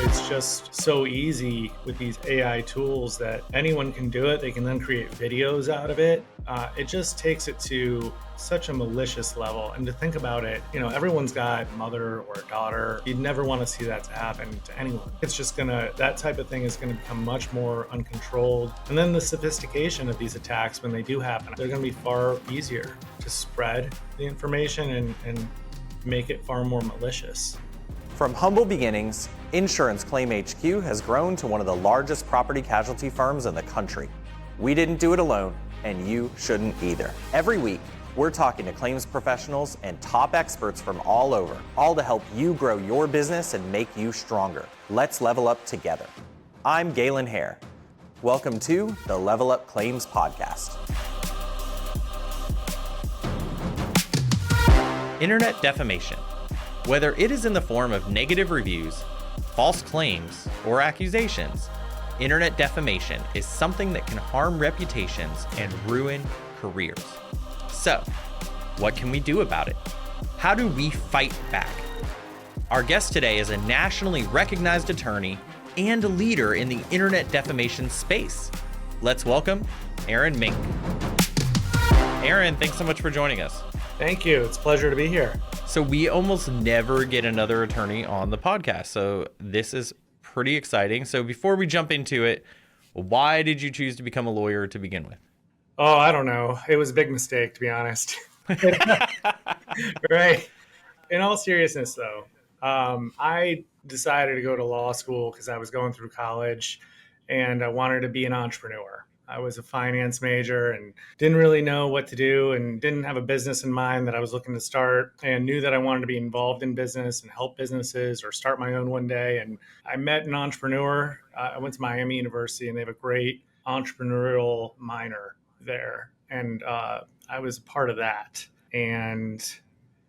it's just so easy with these AI tools that anyone can do it. They can then create videos out of it. It just takes it to such a malicious level. And to think about it, everyone's got a mother or a daughter. You'd never want to see that to happen to anyone. It's just that type of thing is gonna become much more uncontrolled. And then the sophistication of these attacks, when they do happen, they're gonna be far easier to spread the information and make it far more malicious. From humble beginnings, Insurance Claim HQ has grown to one of the largest property casualty firms in the country. We didn't do it alone, and you shouldn't either. Every week, we're talking to claims professionals and top experts from all over, all to help you grow your business and make you stronger. Let's level up together. I'm Galen Hare. Welcome to the Level Up Claims Podcast. Internet defamation. Whether it is in the form of negative reviews, false claims, or accusations, internet defamation is something that can harm reputations and ruin careers. So, what can we do about it? How do we fight back? Our guest today is a nationally recognized attorney and a leader in the internet defamation space. Let's welcome Aaron Minc. Aaron, thanks so much for joining us. Thank you. It's a pleasure to be here. So we almost never get another attorney on the podcast. So this is pretty exciting. So before we jump into it, why did you choose to become a lawyer to begin with? Oh, I don't know. It was a big mistake, to be honest. Right. In all seriousness, though, I decided to go to law school because I was going through college and I wanted to be an entrepreneur. I was a finance major and didn't really know what to do and didn't have a business in mind that I was looking to start, and knew that I wanted to be involved in business and help businesses or start my own one day. And I met an entrepreneur. I went to Miami University and they have a great entrepreneurial minor there. And I was part of that. And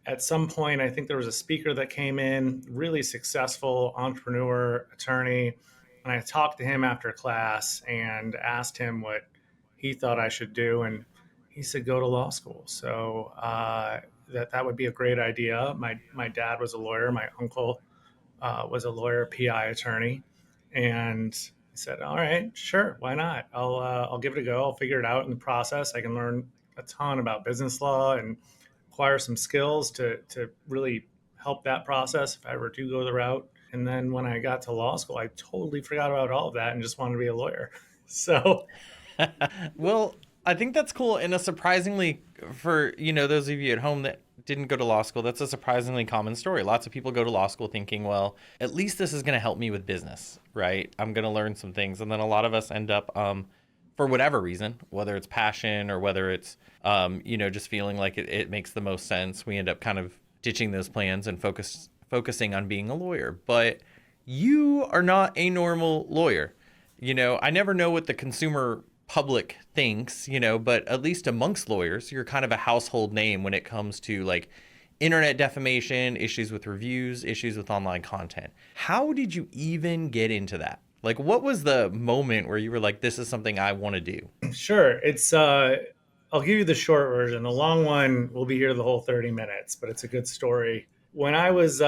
at some point, I think there was a speaker that came in, really successful entrepreneur, attorney. And I talked to him after class and asked him what he thought I should do. And he said, go to law school. So that would be a great idea. My dad was a lawyer. My uncle was a lawyer, PI attorney. And he said, all right, sure. Why not? I'll give it a go. I'll figure it out in the process. I can learn a ton about business law and acquire some skills to really help that process if I ever do go the route. And then when I got to law school, I totally forgot about all of that and just wanted to be a lawyer. So, well, I think that's cool. And a surprisingly, for, those of you at home that didn't go to law school, that's a surprisingly common story. Lots of people go to law school thinking, well, at least this is going to help me with business, right? I'm going to learn some things. And then a lot of us end up, for whatever reason, whether it's passion or whether it's, just feeling like it makes the most sense, we end up kind of ditching those plans and focusing on being a lawyer. But you are not a normal lawyer. I never know what the consumer public thinks, but at least amongst lawyers, you're kind of a household name when it comes to like internet defamation, issues with reviews, issues with online content. How did you even get into that? Like, what was the moment where you were like, this is something I want to do? Sure. It's, I'll give you the short version. The long one will be here the whole 30 minutes, but it's a good story. When I was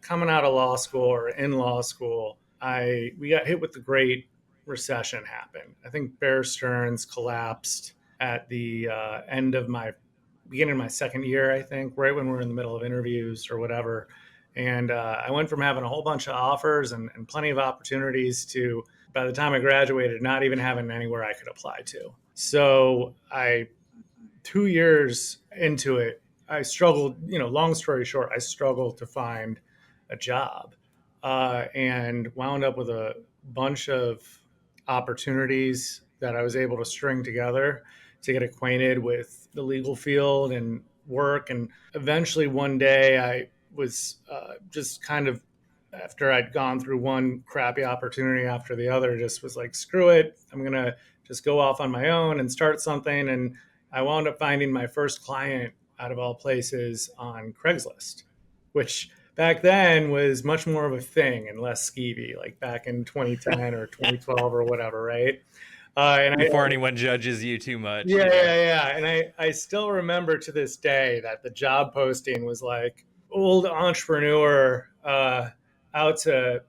coming out of law school or in law school, we got hit with the Great Recession happened. I think Bear Stearns collapsed at the beginning of my second year, I think, right when we were in the middle of interviews or whatever. And I went from having a whole bunch of offers and plenty of opportunities to, by the time I graduated, not even having anywhere I could apply to. So 2 years into it, I struggled, long story short, I struggled to find a job and wound up with a bunch of opportunities that I was able to string together to get acquainted with the legal field and work. And eventually one day I was just kind of, after I'd gone through one crappy opportunity after the other, just was like, screw it. I'm going to just go off on my own and start something. And I wound up finding my first client out of all places on Craigslist, which back then was much more of a thing and less skeevy, like back in 2010 or 2012 or whatever, right? Before anyone judges you too much. Yeah. And I still remember to this day that the job posting was like, old entrepreneur out to,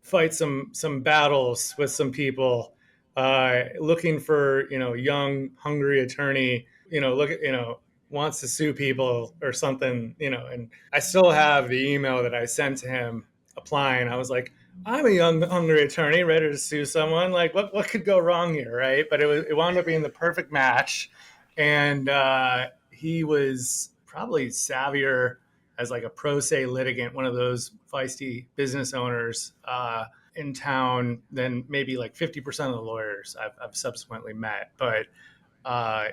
fight some battles with some people, looking for young hungry attorney, look at wants to sue people or something, and I still have the email that I sent to him applying. I was like, I'm a young hungry attorney ready to sue someone. Like, what could go wrong here, right? But it wound up being the perfect match, and he was probably savvier as like a pro se litigant, one of those feisty business owners in town than maybe like 50% of the lawyers I've subsequently met. But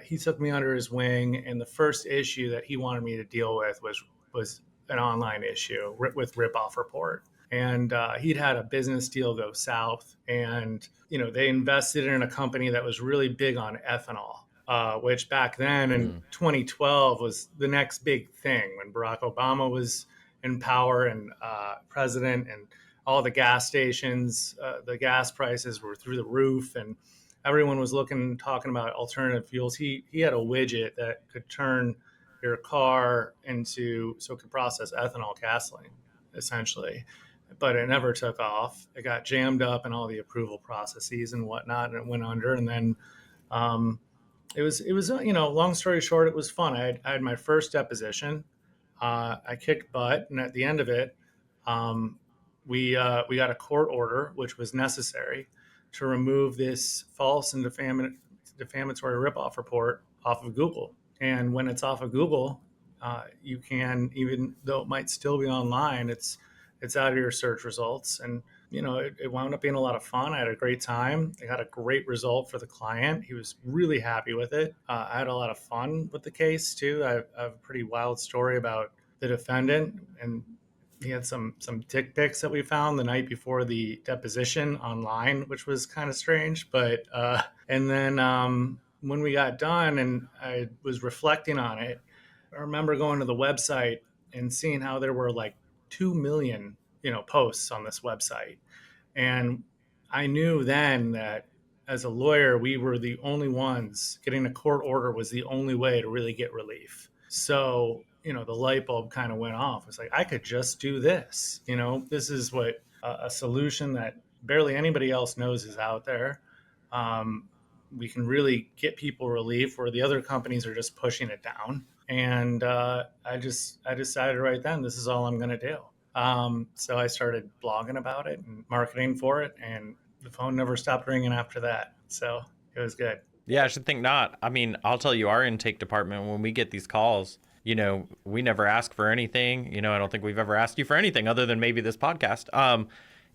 he took me under his wing, and the first issue that he wanted me to deal with was an online issue with Ripoff Report. And he'd had a business deal go south, and they invested in a company that was really big on ethanol, which back then in 2012 was the next big thing when Barack Obama was in power and president, and all the gas stations, the gas prices were through the roof, and everyone was talking about alternative fuels. He had a widget that could turn your car into, so it could process ethanol gasoline, essentially. But it never took off. It got jammed up in all the approval processes and whatnot, and it went under. And then it was long story short, it was fun. I had my first deposition. I kicked butt, and at the end of it, we got a court order, which was necessary to remove this false and defamatory ripoff report off of Google. And when it's off of Google, you can, even though it might still be online, it's out of your search results. And it wound up being a lot of fun. I had a great time. I got a great result for the client. He was really happy with it. I had a lot of fun with the case too. I have a pretty wild story about the defendant, and he had some dick pics that we found the night before the deposition online, which was kind of strange. But and then when we got done and I was reflecting on it, I remember going to the website and seeing how there were like 2 million posts on this website, and I knew then that as a lawyer we were the only ones getting a court order, was the only way to really get relief. So the light bulb kind of went off. It's like, I could just do this. This is what a solution that barely anybody else knows is out there. We can really get people relief where the other companies are just pushing it down. And I decided right then, this is all I'm going to do. So I started blogging about it and marketing for it, and the phone never stopped ringing after that. So it was good. Yeah, I should think not. I mean, I'll tell you, our intake department, when we get these calls, we never ask for anything. I don't think we've ever asked you for anything other than maybe this podcast.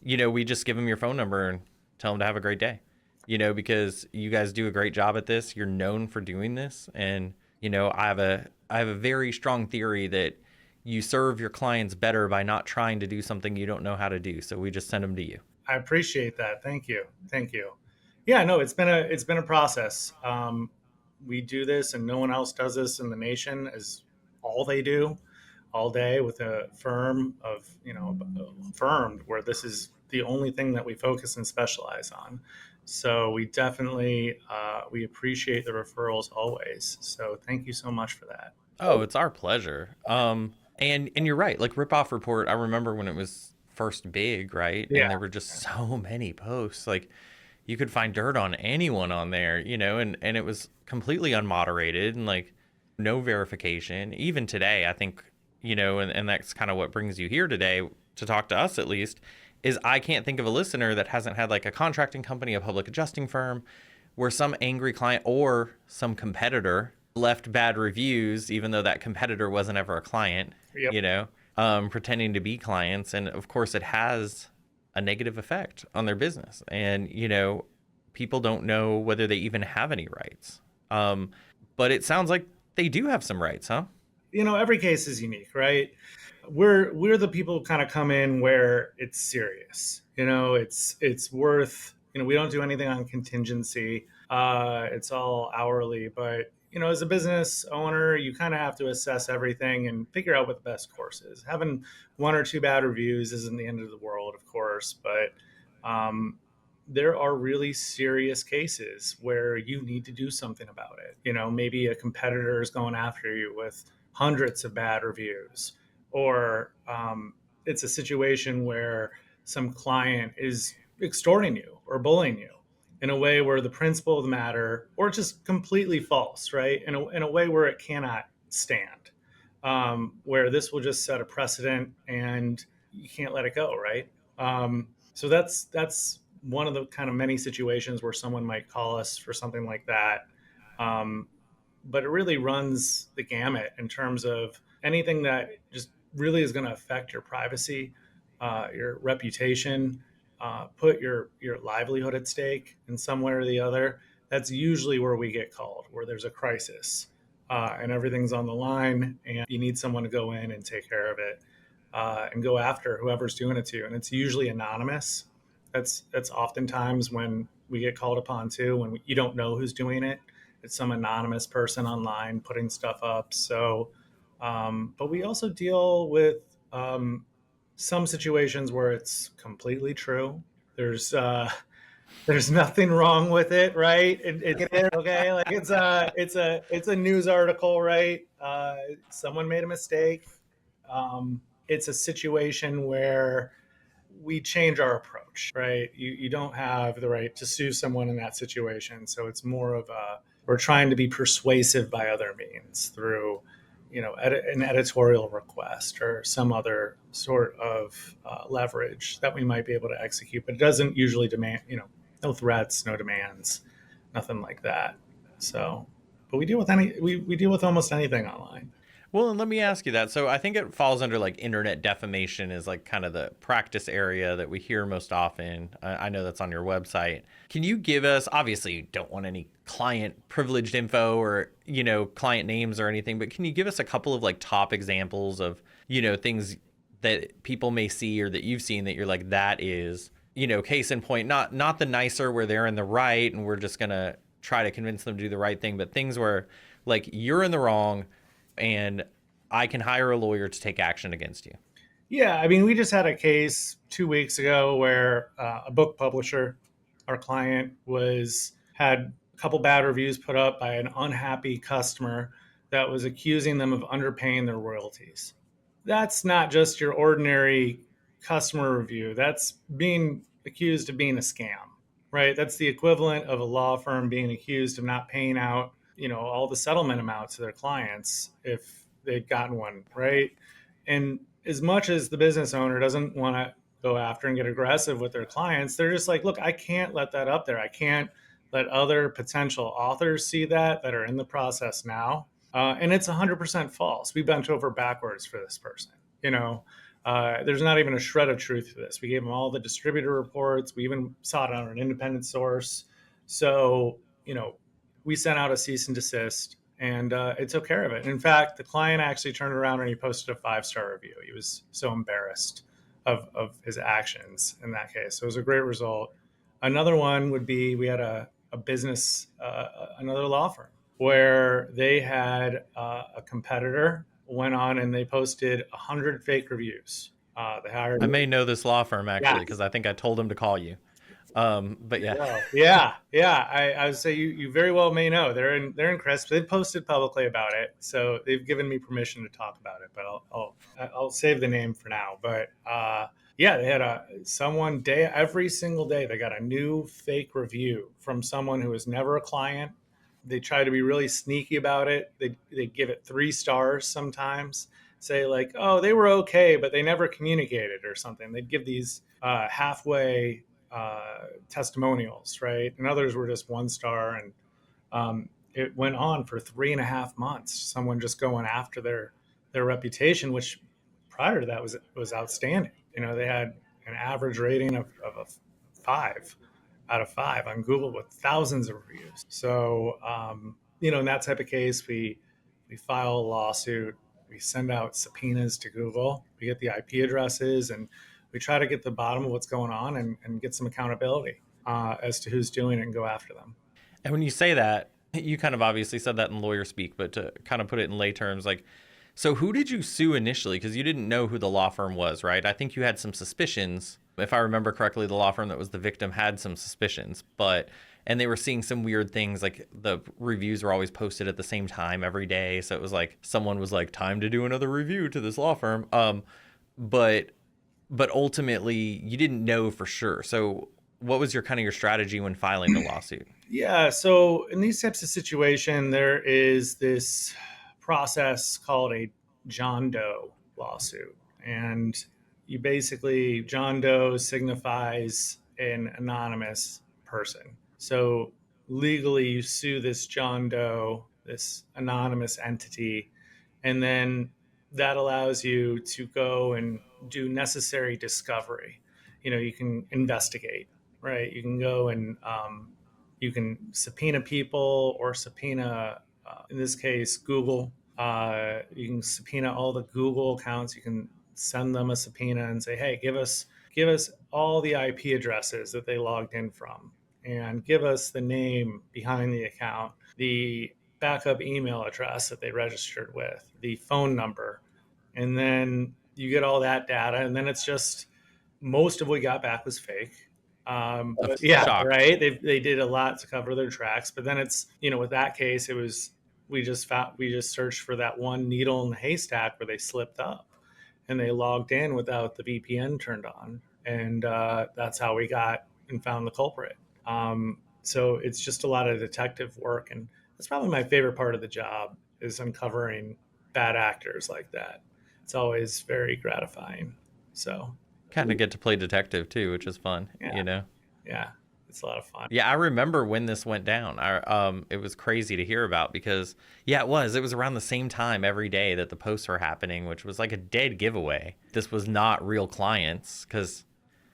We just give them your phone number and tell them to have a great day, because you guys do a great job at this. You're known for doing this. And, I have a very strong theory that you serve your clients better by not trying to do something you don't know how to do. So we just send them to you. I appreciate that. Thank you. Yeah, no, it's been a process. We do this, and no one else does this in the nation. Is all they do all day with a firm of firm where this is the only thing that we focus and specialize on. So we definitely we appreciate the referrals always. So thank you so much for that. Oh, it's our pleasure. And you're right. Like Ripoff Report, I remember when it was first big, right? Yeah. And there were just so many posts. Like you could find dirt on anyone on there, and it was completely unmoderated and like no verification. Even today, I think, and that's kind of what brings you here today to talk to us, at least, is I can't think of a listener that hasn't had like a contracting company, a public adjusting firm, where some angry client or some competitor left bad reviews, even though that competitor wasn't ever a client, Yep. Pretending to be clients. And of course it has a negative effect on their business. And, people don't know whether they even have any rights. But it sounds like they do have some rights, huh? Every case is unique, right? We're the people who kind of come in where it's serious. It's worth, we don't do anything on contingency. It's all hourly, but as a business owner, you kind of have to assess everything and figure out what the best course is. Having one or two bad reviews isn't the end of the world, of course, but there are really serious cases where you need to do something about it. Maybe a competitor is going after you with hundreds of bad reviews, or it's a situation where some client is extorting you or bullying you in a way where the principle of the matter, or just completely false, right? In a way where it cannot stand, where this will just set a precedent and you can't let it go, right? So that's one of the kind of many situations where someone might call us for something like that. Um, but it really runs the gamut in terms of anything that just really is going to affect your privacy, your reputation, put your livelihood at stake in some way or the other. That's usually where we get called, where there's a crisis and everything's on the line, and you need someone to go in and take care of it and go after whoever's doing it to you. And it's usually anonymous. That's oftentimes when we get called upon too, when you don't know who's doing it. It's some anonymous person online putting stuff up. So, but we also deal with some situations where it's completely true. There's there's nothing wrong with it, right? It's okay. Like it's a news article, right? Someone made a mistake. It's a situation where we change our approach, right? You don't have the right to sue someone in that situation. So it's more of a, we're trying to be persuasive by other means through, an editorial request or some other sort of leverage that we might be able to execute. But it doesn't usually demand, no threats, no demands, nothing like that. So, but we deal with we deal with almost anything online. Well, and let me ask you that. So I think it falls under like internet defamation is like kind of the practice area that we hear most often. I know that's on your website. Can you give us, obviously you don't want any client privileged info or, client names or anything, but can you give us a couple of like top examples of, things that people may see or that you've seen that you're like, that is, case in point, not the nicer where they're in the right and we're just going to try to convince them to do the right thing, but things where like you're in the wrong and I can hire a lawyer to take action against you. Yeah, I mean, we just had a case 2 weeks ago where a book publisher, our client, had a couple bad reviews put up by an unhappy customer that was accusing them of underpaying their royalties. That's not just your ordinary customer review. That's being accused of being a scam, right? That's the equivalent of a law firm being accused of not paying out all the settlement amounts to their clients if they'd gotten one, right? And as much as the business owner doesn't want to go after and get aggressive with their clients, they're just like, look, I can't let that up there. I can't let other potential authors see that are in the process now. And it's 100% false. We bent over backwards for this person. There's not even a shred of truth to this. We gave them all the distributor reports. We even saw it on an independent source. So, we sent out a cease and desist, and it took care of it. In fact, the client actually turned around and he posted a 5-star review. He was so embarrassed of his actions in that case. So it was a great result. Another one would be, we had a business, another law firm, where they had a competitor went on and they posted 100 fake reviews. They hired. I may know this law firm actually because Yeah. I think I told them to call you. But yeah. Yeah. I would say you very well may know. They're in Crisp. They've posted publicly about it, so they've given me permission to talk about it. But I'll save the name for now. But yeah, they had every single day they got a new fake review from someone who was never a client. They try to be really sneaky about it. They give it 3 stars sometimes. Say like, oh, they were okay, but they never communicated or something. They'd give these halfway testimonials, right? And others were just 1 star. And it went on for 3.5 months. Someone just going after their reputation, which prior to that was outstanding. They had an average rating of a 5 out of 5 on Google with thousands of reviews. So, in that type of case, we file a lawsuit. We send out subpoenas to Google. We get the IP addresses and we try to get to the bottom of what's going on and get some accountability as to who's doing it and go after them. And when you say that, you kind of obviously said that in lawyer speak, but to kind of put it in lay terms, like, so who did you sue initially? Because you didn't know who the law firm was, right? I think you had some suspicions. If I remember correctly, the law firm that was the victim had some suspicions, and they were seeing some weird things, like the reviews were always posted at the same time every day. So it was like someone was like, time to do another review to this law firm. But but ultimately you didn't know for sure. So what was your kind of your strategy when filing the lawsuit? Yeah. So in these types of situation, there is this process called a John Doe lawsuit, and you basically John Doe signifies an anonymous person. So legally, you sue this John Doe, this anonymous entity, and then that allows you to go and do necessary discovery. You can investigate, right? You can go and you can subpoena people or subpoena, in this case, Google. You can subpoena all the Google accounts. You can send them a subpoena and say, "Hey, give us all the IP addresses that they logged in from, and give us the name behind the account, the backup email address that they registered with, the phone number," and then you get all that data, and then it's just most of what we got back was fake. A But yeah, shock. right. They did a lot to cover their tracks, but then it's with that case, it was we just searched for that one needle in the haystack where they slipped up, and they logged in without the VPN turned on, and that's how we got and found the culprit. So it's just a lot of detective work, and that's probably my favorite part of the job is uncovering bad actors like that. It's always very gratifying. So Kind of get to play detective too, which is fun, yeah, you know? yeah, it's a lot of fun. Yeah, I remember when this went down. It was crazy to hear about because, yeah, it was. It was around the same time every day that the posts were happening, which was like a dead giveaway. This was not real clients because,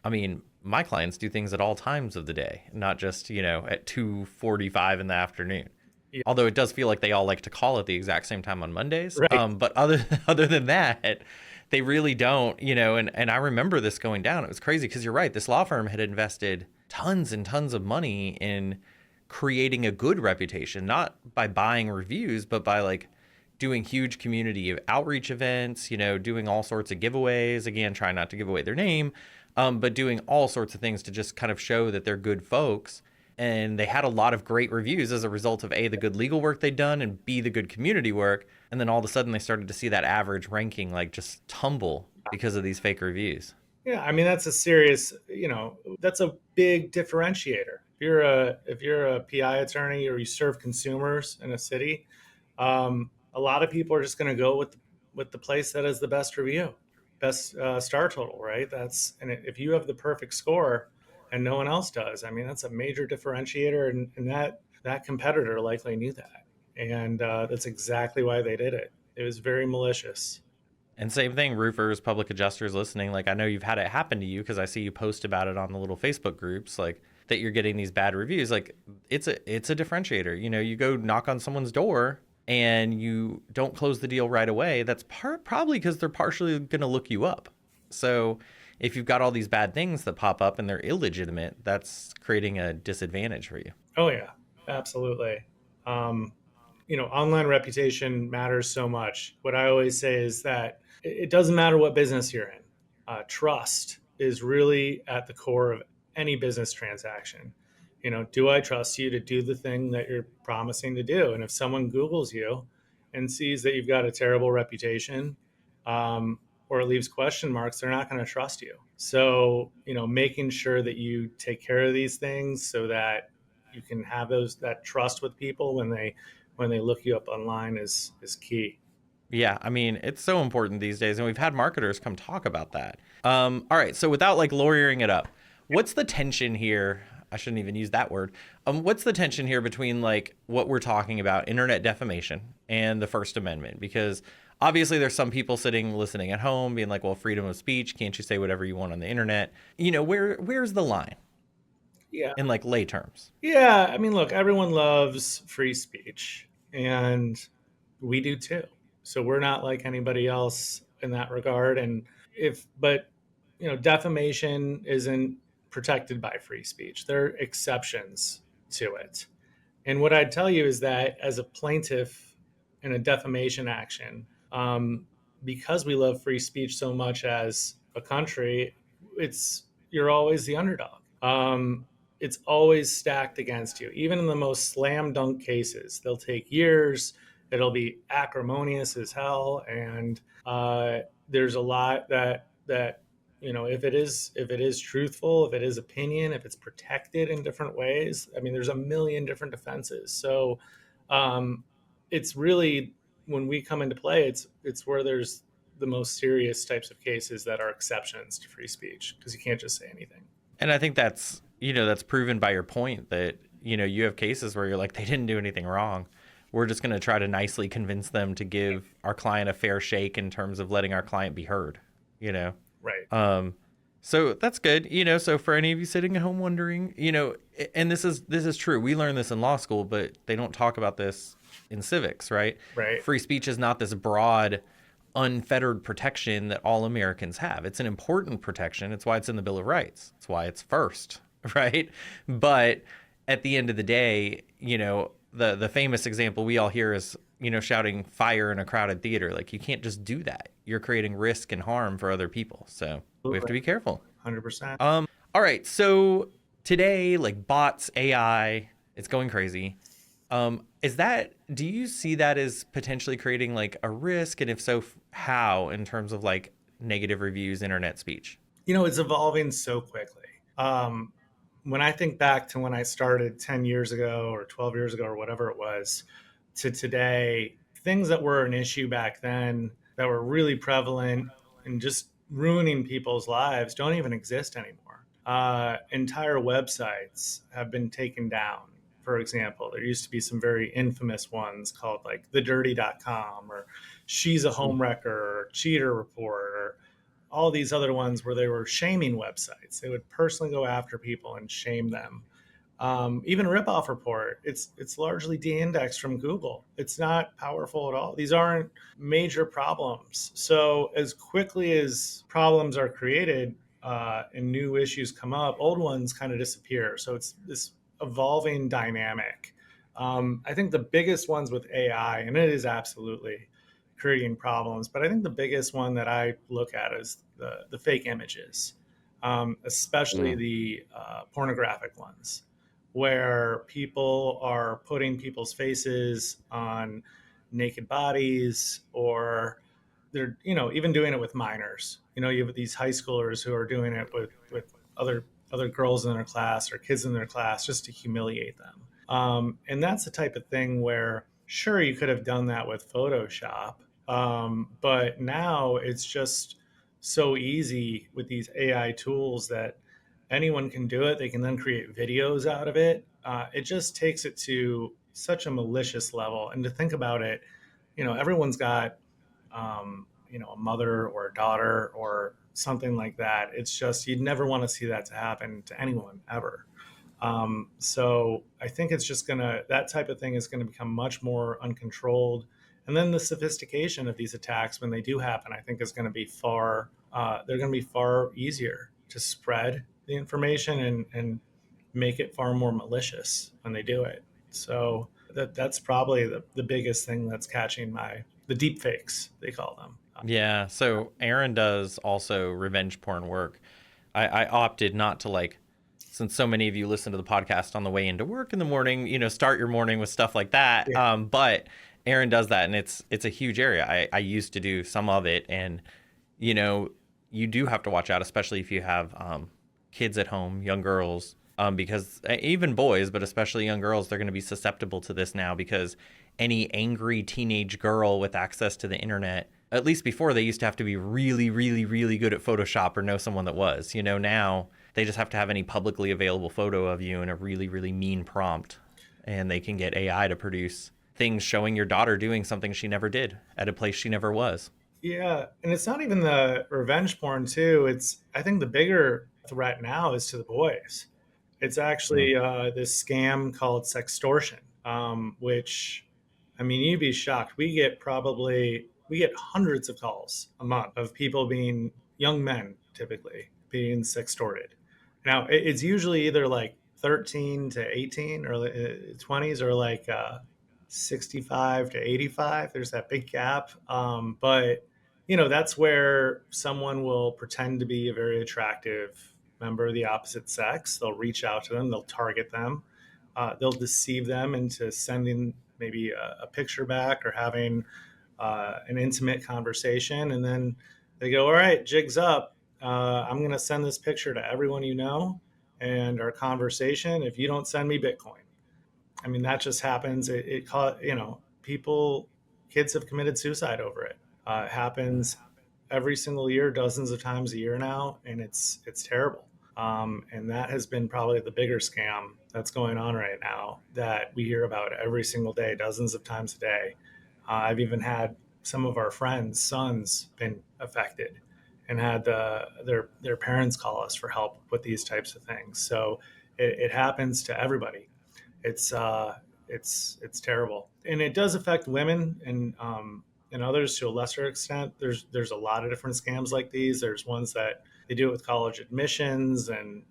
I mean, my clients do things at all times of the day, not just at 2:45 in the afternoon. Yeah, Although it does feel like they all like to call at the exact same time on Mondays. right. But other than that, they really don't. And I remember this going down. It was crazy because you're right. This law firm had invested tons and tons of money in creating a good reputation, not by buying reviews, but by like doing huge community outreach events, doing all sorts of giveaways. Again, trying not to give away their name, but doing all sorts of things to just kind of show that they're good folks. And they had a lot of great reviews as a result of A, the good legal work they'd done, and B, the good community work. And then all of a sudden they started to see that average ranking like just tumble because of these fake reviews. Yeah, I mean that's a serious, that's a big differentiator. If you're a PI attorney or you serve consumers in a city, a lot of people are just going to go with the place that has the best review, best star total, right? If you have the perfect score and no one else does, I mean that's a major differentiator, and that competitor likely knew that, and that's exactly why they did it. It was very malicious. And same thing, roofers, public adjusters listening. Like I know you've had it happen to you because I see you post about it on the little Facebook groups, like that you're getting these bad reviews. Like it's a differentiator. You go knock on someone's door and you don't close the deal right away. That's probably because they're partially going to look you up. So if you've got all these bad things that pop up and they're illegitimate, that's creating a disadvantage for you. Oh yeah, absolutely. Um, Online reputation matters so much. What I always say is that it doesn't matter what business you're in. Trust is really at the core of any business transaction. Do I trust you to do the thing that you're promising to do? And if someone Googles you and sees that you've got a terrible reputation, or it leaves question marks, they're not going to trust you. So, making sure that you take care of these things so that you can have that trust with people when they look you up online is key. Yeah, I mean, it's so important these days, and we've had marketers come talk about that. All right, so without like lawyering it up, what's the tension here? I shouldn't even use that word. What's the tension here between like what we're talking about, internet defamation, and the First Amendment? Because obviously there's some people listening at home being like, well, freedom of speech, can't you say whatever you want on the internet? Where's the line Yeah. in like lay terms? Yeah. I mean, look, everyone loves free speech, and we do too. So we're not like anybody else in that regard. But defamation isn't protected by free speech. There are exceptions to it. And what I'd tell you is that as a plaintiff in a defamation action, because we love free speech so much as a country, you're always the underdog. It's always stacked against you. Even in the most slam dunk cases, they'll take years. It'll be acrimonious as hell, and there's a lot that if it is truthful, if it is opinion, if it's protected in different ways. I mean, there's a million different defenses. So um, it's really, when we come into play, it's where there's the most serious types of cases that are exceptions to free speech, because you can't just say anything. And I think that's, that's proven by your point that, you have cases where you're like, they didn't do anything wrong. We're just going to try to nicely convince them to give our client a fair shake in terms of letting our client be heard, you know? Right. So that's good. So for any of you sitting at home wondering, and this is true. We learned this in law school, but they don't talk about this in civics, right? Right. Free speech is not this broad, unfettered protection that all Americans have. It's an important protection. It's why it's in the Bill of Rights. It's why it's first, right? But at the end of the day, the famous example we all hear is, shouting fire in a crowded theater. Like, you can't just do that. You're creating risk and harm for other people. So we have to be careful. 100%. All right. So today, like bots, AI, it's going crazy. Do you see that as potentially creating like a risk? And if so, how, in terms of like negative reviews, internet speech? It's evolving so quickly. When I think back to when I started 10 years ago or 12 years ago or whatever it was to today, things that were an issue back then that were really prevalent and just ruining people's lives don't even exist anymore. Entire websites have been taken down. For example, there used to be some very infamous ones called like thedirty.com or she's a homewrecker or cheater report or all these other ones where they were shaming websites. They would personally go after people and shame them. Even Ripoff Report, it's largely de-indexed from Google. It's not powerful at all. These aren't major problems. So as quickly as problems are created and new issues come up, old ones kind of disappear. So it's this evolving dynamic. I think the biggest ones with AI, and it is absolutely creating problems, but I think the biggest one that I look at is the fake images, especially the pornographic ones, where people are putting people's faces on naked bodies, or they're even doing it with minors. You have these high schoolers who are doing it with other girls in their class or kids in their class just to humiliate them. And that's the type of thing where, sure, you could have done that with Photoshop, but now it's just so easy with these AI tools that anyone can do it. They can then create videos out of it. It just takes it to such a malicious level. And to think about it, everyone's got, a mother or a daughter or something like that. It's just, you'd never want to see that to happen to anyone ever. So I think it's just that type of thing is going to become much more uncontrolled. And then the sophistication of these attacks, when they do happen, I think is going to be they're going to be far easier to spread the information and make it far more malicious when they do it. So that's probably the biggest thing that's catching the deep fakes, they call them. Yeah. So Aaron does also revenge porn work. I opted not to, since so many of you listen to the podcast on the way into work in the morning, start your morning with stuff like that. Yeah. But Aaron does that, and it's a huge area. I used to do some of it, and you do have to watch out, especially if you have kids at home, young girls, because even boys, but especially young girls, they're going to be susceptible to this now, because any angry teenage girl with access to the internet, at least before, they used to have to be really, really, really good at Photoshop or know someone that was. Now they just have to have any publicly available photo of you in a really, really mean prompt, and they can get AI to produce things showing your daughter doing something she never did at a place she never was. Yeah, and it's not even the revenge porn too. I think the bigger threat now is to the boys. It's actually this scam called sextortion, which, I mean, you'd be shocked. We get hundreds of calls a month of people young men typically being sextorted. Now it's usually either like 13 to 18 or 20s, or like 65 to 85. There's that big gap. But that's where someone will pretend to be a very attractive member of the opposite sex. They'll reach out to them. They'll target them. They'll deceive them into sending maybe a picture back or having an intimate conversation. And then they go, all right, jig's up. I'm going to send this picture to everyone you know and our conversation if you don't send me Bitcoin. I mean, that just happens. People, kids have committed suicide over it. It happens every single year, dozens of times a year now, and it's terrible. And that has been probably the bigger scam that's going on right now that we hear about every single day, dozens of times a day. I've even had some of our friends' sons been affected and had their parents call us for help with these types of things. So it happens to everybody. It's it's terrible, and it does affect women and others to a lesser extent. There's a lot of different scams like these. There's ones that they do it with college admissions and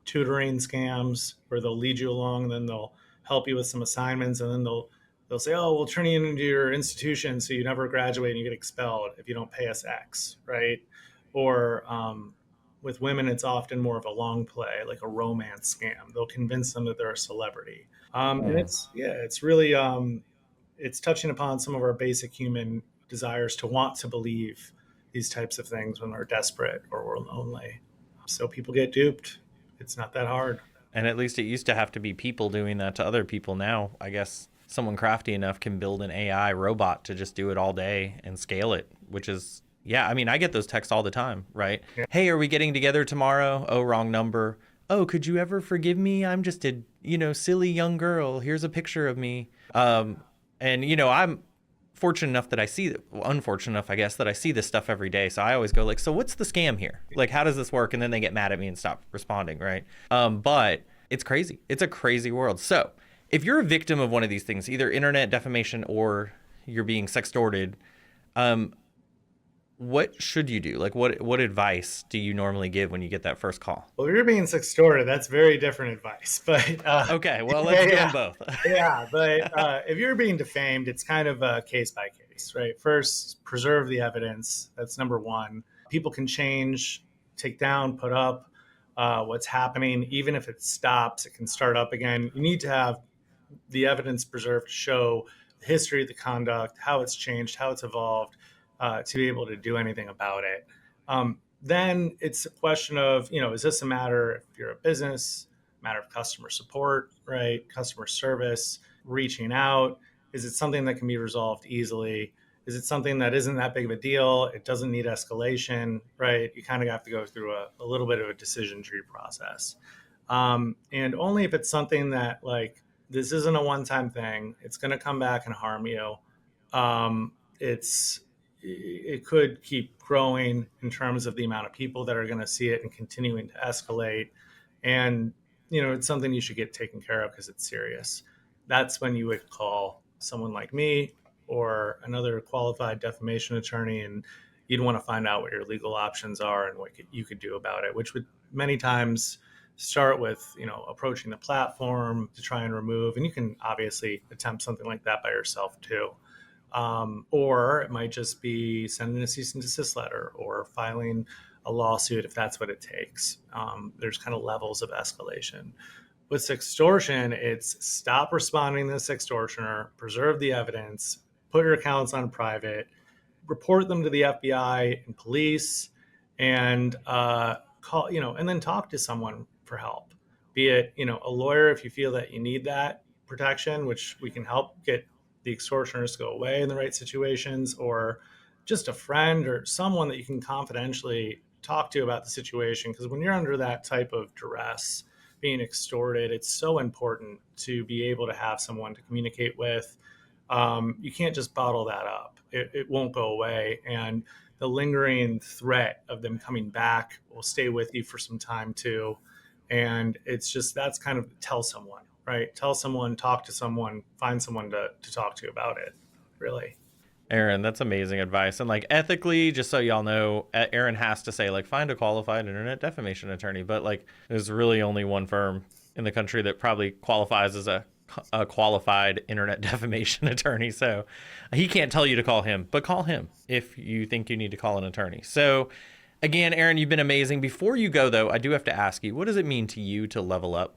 tutoring scams where they'll lead you along, and then they'll help you with some assignments, and then they'll say, "Oh, we'll turn you into your institution, so you never graduate and you get expelled if you don't pay us X," right? Or with women, it's often more of a long play, like a romance scam. They'll convince them that they're a celebrity, and it's really it's touching upon some of our basic human desires to want to believe these types of things when we're desperate or we're lonely. So people get duped. It's not that hard. And at least it used to have to be people doing that to other people. Now, I guess someone crafty enough can build an AI robot to just do it all day and scale it, which is, yeah, I mean, I get those texts all the time, right? Yeah. Hey, are we getting together tomorrow? Oh, wrong number. Oh, could you ever forgive me? I'm just a, silly young girl. Here's a picture of me. And, I'm fortunate enough that I see, unfortunate enough, I guess, that I see this stuff every day. So I always go like, so what's the scam here? Like, how does this work? And then they get mad at me and stop responding, right? But it's crazy. It's a crazy world. So if you're a victim of one of these things, either internet defamation or you're being sextorted, what should you do? Like, what advice do you normally give when you get that first call? Well, if you're being sextorted, that's very different advice. But okay, well, let's do them both. Yeah, but if you're being defamed, it's kind of a case by case, right? First, preserve the evidence. That's number one. People can change, take down, put up what's happening. Even if it stops, it can start up again. You need to have the evidence preserved to show the history of the conduct, how it's changed, how it's evolved, to be able to do anything about it. Then it's a question of, is this a matter, if you're a business, matter of customer support, right? Customer service, reaching out. Is it something that can be resolved easily? Is it something that isn't that big of a deal? It doesn't need escalation, right? You kind of have to go through a little bit of a decision tree process. And only if it's something that, like, this isn't a one-time thing, it's going to come back and harm you. It could keep growing in terms of the amount of people that are going to see it and continuing to escalate. And, it's something you should get taken care of because it's serious. That's when you would call someone like me or another qualified defamation attorney, and you'd want to find out what your legal options are and what you could do about it, which would many times start with, approaching the platform to try and remove, and you can obviously attempt something like that by yourself too. Or it might just be sending a cease and desist letter or filing a lawsuit if that's what it takes. There's kind of levels of escalation. With sextortion, it's stop responding to the sextortioner, preserve the evidence, put your accounts on private, report them to the FBI and police, and call, and then talk to someone for help. Be it, a lawyer if you feel that you need that protection, which we can help get the extortioners to go away in the right situations, or just a friend or someone that you can confidentially talk to about the situation. Because when you're under that type of duress, being extorted, it's so important to be able to have someone to communicate with. You can't just bottle that up. It won't go away. And the lingering threat of them coming back will stay with you for some time too. And it's just, that's kind of tell someone, right? Tell someone, talk to someone, find someone to talk to about it, really. Aaron, that's amazing advice. And like ethically, just so y'all know, Aaron has to say like find a qualified internet defamation attorney, but like there's really only one firm in the country that probably qualifies as a qualified internet defamation attorney. So he can't tell you to call him, but call him if you think you need to call an attorney. So again, Aaron, you've been amazing. Before you go though, I do have to ask you, what does it mean to you to level up?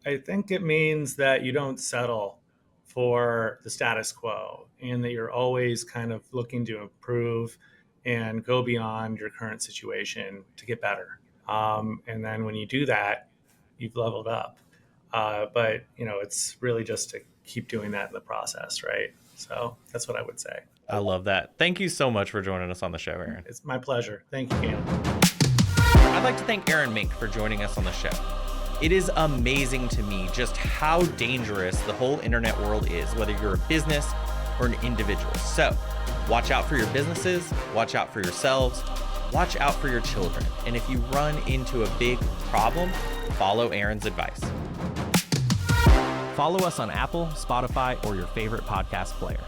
I think it means that you don't settle for the status quo and that you're always kind of looking to improve and go beyond your current situation to get better. And then when you do that, you've leveled up. But it's really just to keep doing that in the process, right? So that's what I would say. I love that. Thank you so much for joining us on the show, Aaron. It's my pleasure. Thank you, Cam. I'd like to thank Aaron Minc for joining us on the show. It is amazing to me just how dangerous the whole internet world is, whether you're a business or an individual. So watch out for your businesses, watch out for yourselves, watch out for your children. And if you run into a big problem, follow Aaron's advice. Follow us on Apple, Spotify, or your favorite podcast player.